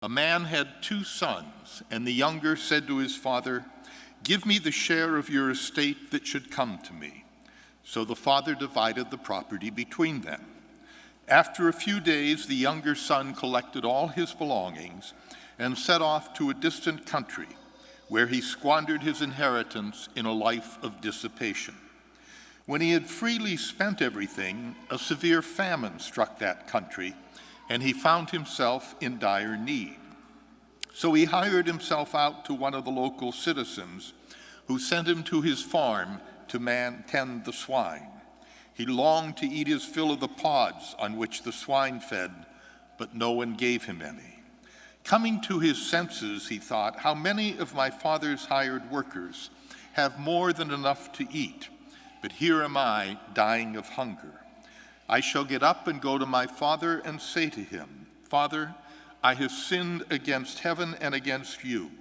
A man had 2 sons, and the younger said to his father, "Give me the share of your estate that should come to me." So the father divided the property between them. After a few days, the younger son collected all his belongings and set off to a distant country, where he squandered his inheritance in a life of dissipation. When he had freely spent everything, a severe famine struck that country, and he found himself in dire need. So he hired himself out to one of the local citizens, who sent him to his farm to tend the swine. He longed to eat his fill of the pods on which the swine fed, but no one gave him any. Coming to his senses, he thought, "How many of my father's hired workers have more than enough to eat, but here am I dying of hunger. I shall get up and go to my father and say to him, 'Father, I have sinned against heaven and against you.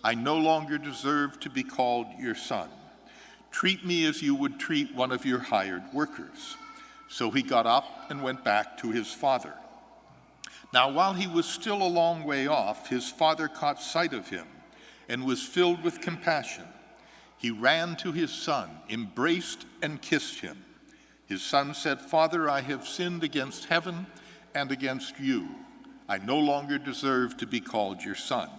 I no longer deserve to be called your son. Treat me as you would treat one of your hired workers.' So he got up and went back to his father. Now, while he was still a long way off, his father caught sight of him and was filled with compassion. He ran to his son, embraced and kissed him. His son said, 'Father, I have sinned against heaven and against you. I no longer deserve to be called your son.'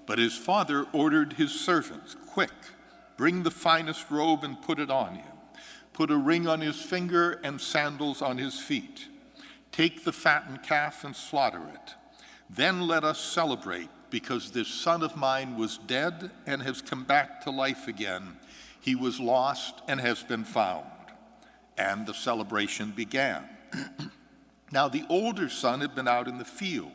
But his father ordered his servants, 'Quick, bring the finest robe and put it on him. Put a ring on his finger and sandals on his feet. Take the fattened calf and slaughter it. Then let us celebrate, because this son of mine was dead and has come back to life again. He was lost and has been found.' And the celebration began. Now the older son had been out in the field,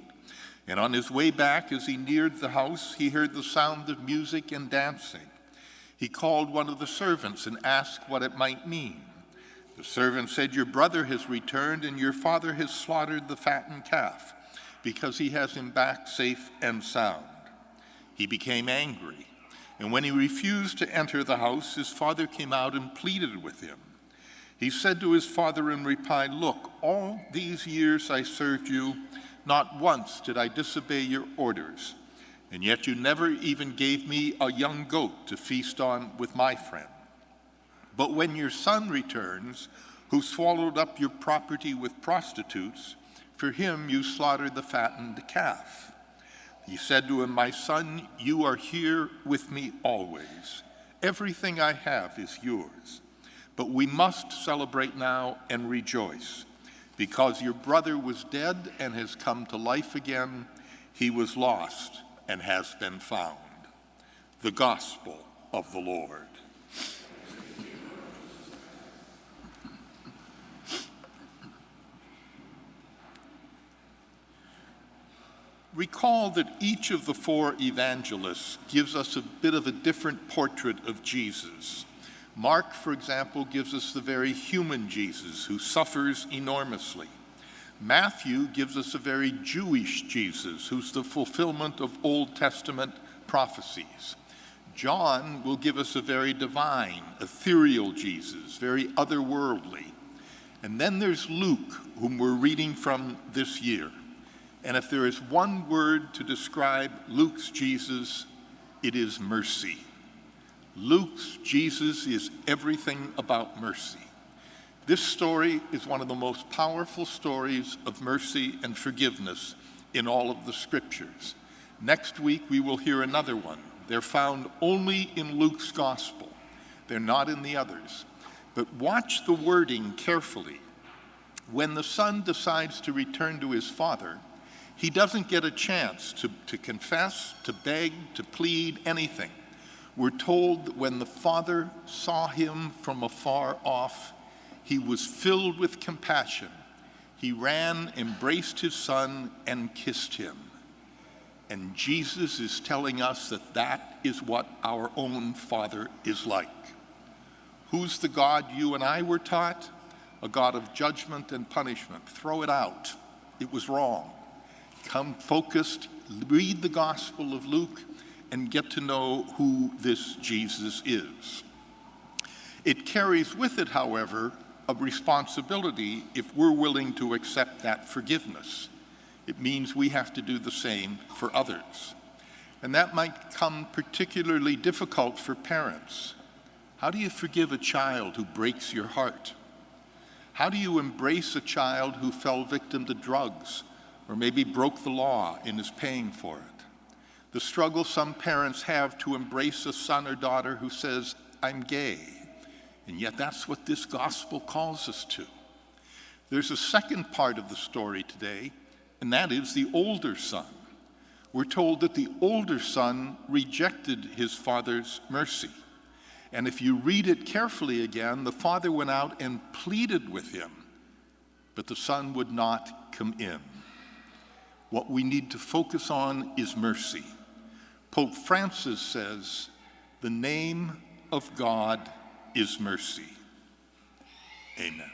and on his way back, as he neared the house, he heard the sound of music and dancing. He called one of the servants and asked what it might mean. The servant said, 'Your brother has returned, and your father has slaughtered the fattened calf, because he has him back safe and sound.' He became angry, and when he refused to enter the house, his father came out and pleaded with him. He said to his father in reply, 'Look, all these years I served you, not once did I disobey your orders, and yet you never even gave me a young goat to feast on with my friend. But when your son returns, who swallowed up your property with prostitutes, for him you slaughtered the fattened calf.' He said to him, 'My son, you are here with me always. Everything I have is yours. But we must celebrate now and rejoice, because your brother was dead and has come to life again. He was lost and has been found.'" The Gospel of the Lord. Recall that each of the 4 evangelists gives us a bit of a different portrait of Jesus. Mark, for example, gives us the very human Jesus who suffers enormously. Matthew gives us a very Jewish Jesus who's the fulfillment of Old Testament prophecies. John will give us a very divine, ethereal Jesus, very otherworldly. And then there's Luke, whom we're reading from this year. And if there is one word to describe Luke's Jesus, it is mercy. Luke's Jesus is everything about mercy. This story is one of the most powerful stories of mercy and forgiveness in all of the scriptures. Next week, we will hear another one. They're found only in Luke's gospel. They're not in the others. But watch the wording carefully. When the son decides to return to his father, he doesn't get a chance to confess, to beg, to plead, anything. We're told that when the father saw him from afar off, he was filled with compassion. He ran, embraced his son, and kissed him. And Jesus is telling us that that is what our own Father is like. Who's the God you and I were taught? A God of judgment and punishment. Throw it out. It was wrong. Come focused, read the Gospel of Luke, and get to know who this Jesus is. It carries with it, however, a responsibility if we're willing to accept that forgiveness. It means we have to do the same for others. And that might come particularly difficult for parents. How do you forgive a child who breaks your heart? How do you embrace a child who fell victim to drugs or maybe broke the law and is paying for it? The struggle some parents have to embrace a son or daughter who says, "I'm gay," and yet that's what this gospel calls us to. There's a second part of the story today, and that is the older son. We're told that the older son rejected his father's mercy. And if you read it carefully again, the father went out and pleaded with him, but the son would not come in. What we need to focus on is mercy. Pope Francis says, "The name of God is mercy." Amen.